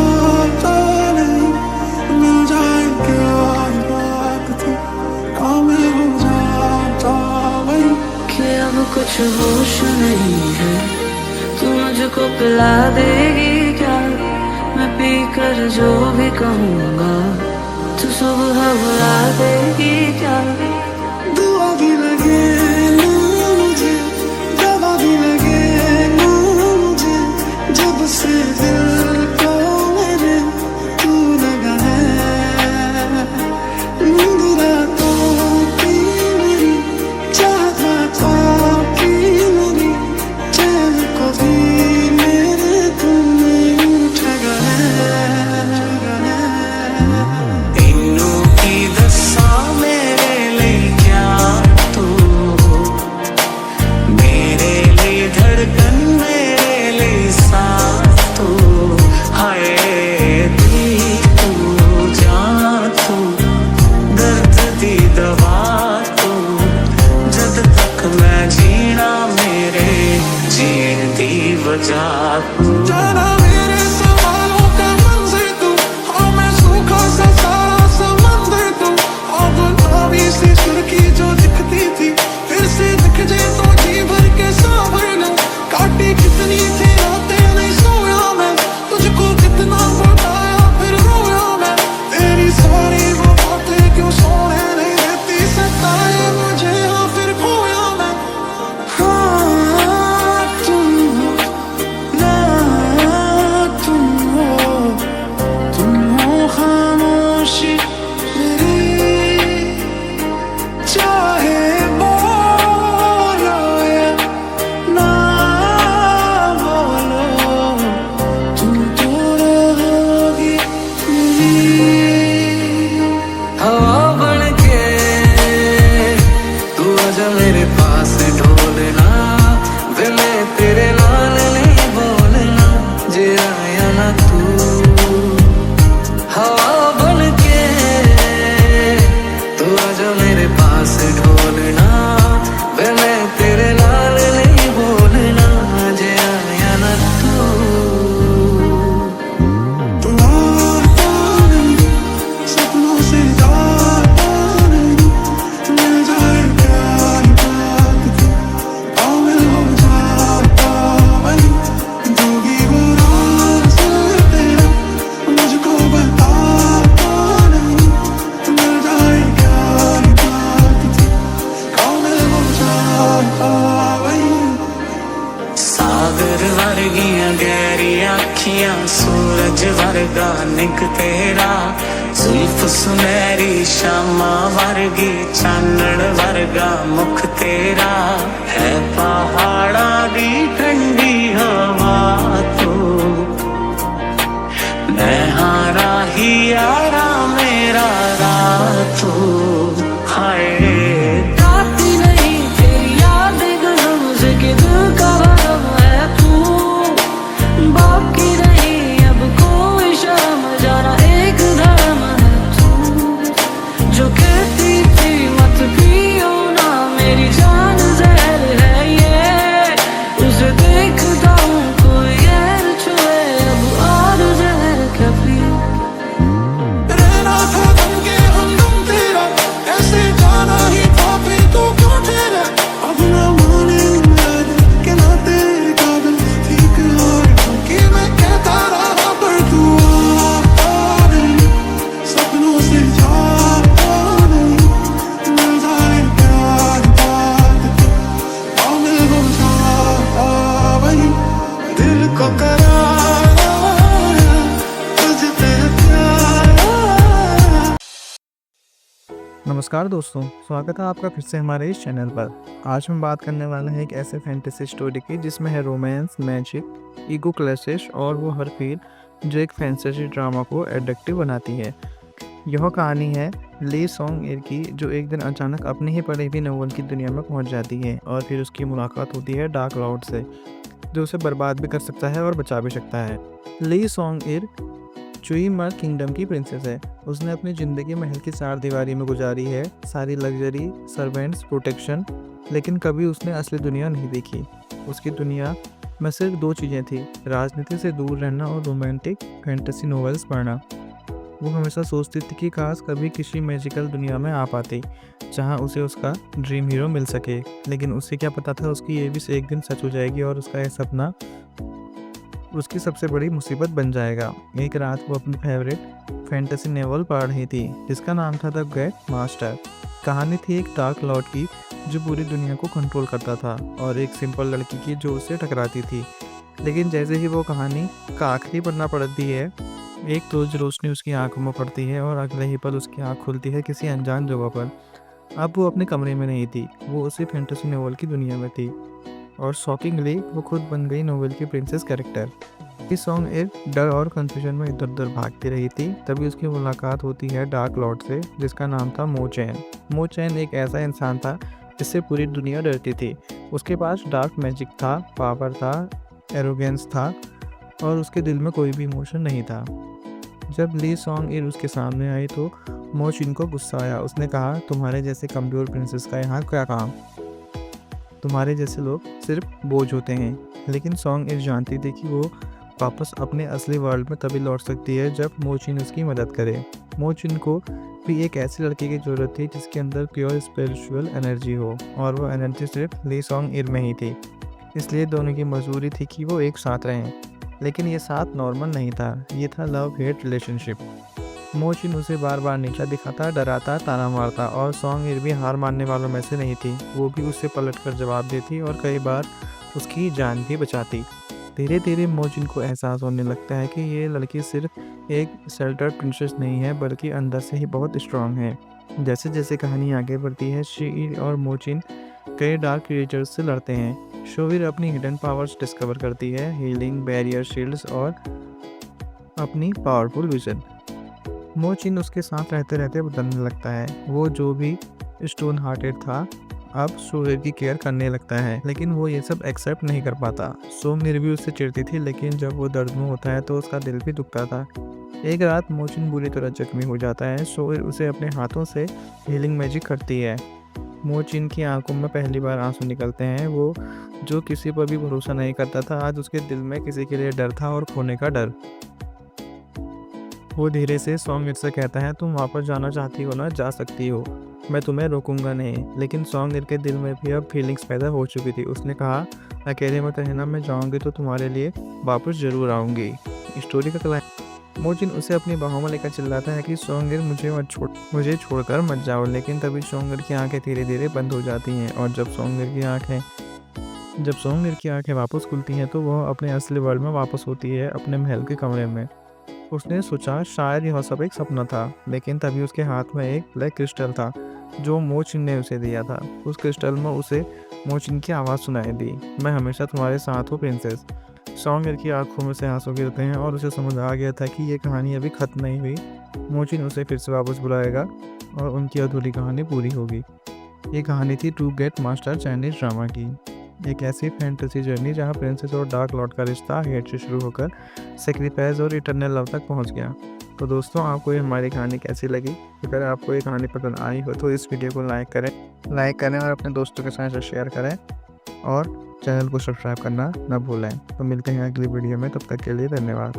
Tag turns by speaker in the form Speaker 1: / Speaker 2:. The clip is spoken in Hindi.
Speaker 1: जाता नहीं, मिल जाए क्या ये बात थी, कामिल हो जाता वही।
Speaker 2: कि अब कुछ होश नहीं है, तू मुझको पिला देगी क्या? मैं पी कर जो भी कहूँगा तू सुबह बुला देगी क्या?
Speaker 1: दुआ भी लगे ना मुझे, दवा भी लगे ना मुझे, जब से दिल को मेरे तू लगा है। नींद रातों की मेरी, चाहत रातों की मेरी, चैन को भी मेरे तुमने ठगा है।
Speaker 2: तेनू की दसा मेरे लिए क्या तू, मेरे लिए धड़कन मेरे लिए सांस तू, हाय दिल तू जान तू, दर्द दी दवा तू, जद तक मैं जीना मेरे जीण दी वजह तू।
Speaker 1: जाना मेरे सवालों का मंज़िल तू, हाँ मैं सूखा सा सारा समंदर तू। अब नावी सी सुर्खी जो दिखती थी फिर से दिख जाए तो जी भर के सांभर लूं। काटी कितनी थी रातें नहीं सोया मैं, तुझको कितना बताया फिर रोया मैं। तेरी सारी वो बातें क्यों सोने नहीं देती, सताए मुझे हाँ फिर खोया मैं। हाँ तुम हो ना, तुम हो खामोशी मेरी, चाहे बोलो या ना बोलो, तुम तो रहोगी मेरी।
Speaker 2: हवा बनके तू आजा मेरे पास ढोलना, वे मैं तेरे नाल नहीं बोलना, जे आया ना तू। हवा बनके तू आजा मेरे पास ढोलना, वे मैं तेरे नाल नहीं बोलना, जे आया ना तू।
Speaker 1: तू आता नहीं, सपनों से जाता नहीं, मिल जाए क्या ये बात थी, कामिल हो जाता वही। जो भी वो राज तेरा मुझको बताता नहीं, मिल जाए क्या ये बात थी, कामिल हो जाता वही।
Speaker 2: सागर वर्गियां गहरी अखियां, सूरज वर्गा निक तेरा, जुल्फ सुनहरी शामा वर्गी, चानण वर्गा मुख तेरा, है पहाड़ा दी ठंडी हवा तू, मैं हारा ही यारा मेरा रात तू, हाय राती नहीं तेरी याद गजब से कि दिल का भरम है तू, बाकी नहीं अब कोई शर्म, जाना एक धर्म है तू, जो कहती थी मत पियो ना मेरी जान जहर है ये, उसे देखता हूँ कोई गैर छुए अब और जहर क्या पियो।
Speaker 1: रहना था दम के हमदम तेरा, ऐसे जाना ही था फिर तो क्यों ठहरा। अब ना माने मेरा दिल के ना तेरे काबिल ठीक और क्योंकि मैं कहता रहा पर तू आता नहीं, सपनों से जाता नहीं, मिल जाए क्या ये बात थी, कामिल हो जाता वही। दिल को करारा तुझ पे प्यार।
Speaker 3: नमस्कार दोस्तों, स्वागत है आपका फिर से हमारे इस चैनल पर। आज हम बात करने वाले हैं एक ऐसे फैंटेसी स्टोरी की जिसमें है रोमांस, मैजिक, ईगो क्लैशेस और वो हर फील जो एक फैंटेसी ड्रामा को एडिक्टिव बनाती है। यह कहानी है ली सोंग एर की, जो एक दिन अचानक अपने ही पढ़े हुए नोवेल की दुनिया में पहुंच जाती है और फिर उसकी मुलाकात होती है डार्क लॉर्ड से, जो उसे बर्बाद भी कर सकता है और बचा भी सकता है। ली सोंग एर चुईमर किंगडम की प्रिंसेस है। उसने अपनी ज़िंदगी महल की चार दीवारी में गुजारी है, सारी लग्जरी, सर्वेंट्स, प्रोटेक्शन, लेकिन कभी उसने असली दुनिया नहीं देखी। उसकी दुनिया मैं सिर्फ 2 चीज़ें थी, राजनीति से दूर रहना और रोमांटिक फैंटेसी नॉवेल्स पढ़ना। वो हमेशा सोचती थी कि काश कभी किसी मैजिकल दुनिया में आ पाती, जहाँ उसे उसका ड्रीम हीरो मिल सके। लेकिन उसे क्या पता था उसकी ये विश एक दिन सच हो जाएगी और उसका ये सपना उसकी सबसे बड़ी मुसीबत बन जाएगा। एक रात वो अपनी फेवरेट फैंटेसी नॉवेल पढ़ रही थी, जिसका नाम था द ग्रेट मास्टर। कहानी थी एक डार्क लॉर्ड की जो पूरी दुनिया को कंट्रोल करता था, और एक सिंपल लड़की की जो उससे टकराती थी। लेकिन जैसे ही वो कहानी का आखिरी पन्ना पढ़ती है, एक तेज रोशनी उसकी आंखों में पड़ती है और अगले ही पल उसकी आंख खुलती है किसी अनजान जगह पर। अब वो अपने कमरे में नहीं थी, वो उसी फैंटेसी नॉवेल की दुनिया में थी, और शॉकिंगली वो खुद बन गई नॉवेल की प्रिंसेस कैरेक्टर। इस सॉन्ग एक डर और कंफ्यूजन में इधर उधर भागती रही थी। तभी उसकी मुलाकात होती है डार्क लॉर्ड से, जिसका नाम था मो चैन। मो चैन एक ऐसा इंसान था जिससे पूरी दुनिया डरती थी। उसके पास डार्क मैजिक था, पावर था, एरोगेंस था, और उसके दिल में कोई भी इमोशन नहीं था। जब ली सॉन्ग इन उसके सामने आई तो मो चिन को गुस्सा आया। उसने कहा, तुम्हारे जैसे कमज़ोर प्रिंसेस का यहाँ क्या काम? तुम्हारे जैसे लोग सिर्फ बोझ होते हैं। लेकिन सॉन्ग इस जानती थी कि वो वापस अपने असली वर्ल्ड में तभी लौट सकती है जब मो चिन उसकी मदद करे। मो चिन को भी एक ऐसी लड़की की ज़रूरत थी जिसके अंदर प्योर स्पिरिचुअल एनर्जी हो, और वो एनर्जी सिर्फ ली सॉन्ग इन में ही थी। इसलिए दोनों की मजबूरी थी कि वो एक साथ रहें। लेकिन ये साथ नॉर्मल नहीं था, ये था लव हेट रिलेशनशिप। मो चिन उसे बार बार नीचा दिखाता, डराता, ताना मारता, और सॉन्ग इन भी हार मानने वालों में से नहीं थी। वो भी उससे पलट कर जवाब देती और कई बार उसकी जान भी बचाती। धीरे धीरे मो चिन को एहसास होने लगता है कि ये लड़की सिर्फ एक शेल्टर्ड प्रिंसेस नहीं है, बल्कि अंदर से ही बहुत स्ट्रांग है। जैसे जैसे कहानी आगे बढ़ती है, शी और मो चिन कई डार्क क्रिएचर्स से लड़ते हैं। शोविर अपनी हिडन पावर्स डिस्कवर करती है, हीलिंग, बैरियर, शील्ड्स और अपनी पावरफुल विजन। मो चिन उसके साथ रहते रहते बदलने लगता है। वो जो भी स्टोन हार्टेड था, अब शोविर की केयर करने लगता है। लेकिन वो ये सब एक्सेप्ट नहीं कर पाता। सोमनिर भी उससे चिढ़ती थी, लेकिन जब वो दर्द में होता है तो उसका दिल भी दुखता था। एक रात मो चिन बुरी तरह जख्मी हो जाता है। शोविर उसे अपने हाथों से हीलिंग मैजिक करती है। मो चिन की आंखों में पहली बार आंसू निकलते हैं। वो जो किसी पर भी भरोसा नहीं करता था, आज उसके दिल में किसी के लिए डर था, और खोने का डर। वो धीरे से सॉन्ग से कहता है, तुम वापस जाना चाहती हो ना, जा सकती हो, मैं तुम्हें रोकूंगा नहीं। लेकिन सॉन्ग के दिल में भी अब फीलिंग्स पैदा हो चुकी थी। उसने कहा, अकेले मत रहना, मैं जाऊंगी तो तुम्हारे लिए वापस ज़रूर आऊँगी। स्टोरी का क्लाइमेक्स, मो चिन उसे अपनी बाहों में लेकर चिल्लाता है कि सोंगिर मुझे छोड़कर मत जाओ। लेकिन तभी सोंगिर की आंखें धीरे धीरे बंद हो जाती हैं, और जब सोंगिर की आंखें वापस खुलती हैं तो वह अपने असली वर्ल्ड में वापस होती है, अपने महल के कमरे में। उसने सोचा शायद यह सब एक सपना था, लेकिन तभी उसके हाथ में एक ब्लैक क्रिस्टल था जो मो चिन ने उसे दिया था। उस क्रिस्टल में उसे मो चिन की आवाज़ सुनाई दी, मैं हमेशा तुम्हारे साथ हूँ प्रिंसेस। सॉन्गर की आंखों में से आंसू गिरते हैं, और उसे समझ आ गया था कि ये कहानी अभी ख़त्म नहीं हुई। मो चिन उसे फिर से वापस बुलाएगा और उनकी अधूरी कहानी पूरी होगी। ये कहानी थी to get master Chinese drama की, एक ऐसी फैंटेसी जर्नी जहाँ प्रिंसेस और डार्क लॉर्ड का रिश्ता हेट से शुरू होकर सेक्रीफाइस और इटरनल लव तक पहुँच गया। तो दोस्तों, आपको ये हमारी कहानी कैसी लगी? अगर आपको ये कहानी पसंद आई हो तो इस वीडियो को लाइक करें और अपने दोस्तों के साथ शेयर करें, और चैनल को सब्सक्राइब करना न भूलें। तो मिलते हैं अगली वीडियो में, तब तक के लिए धन्यवाद।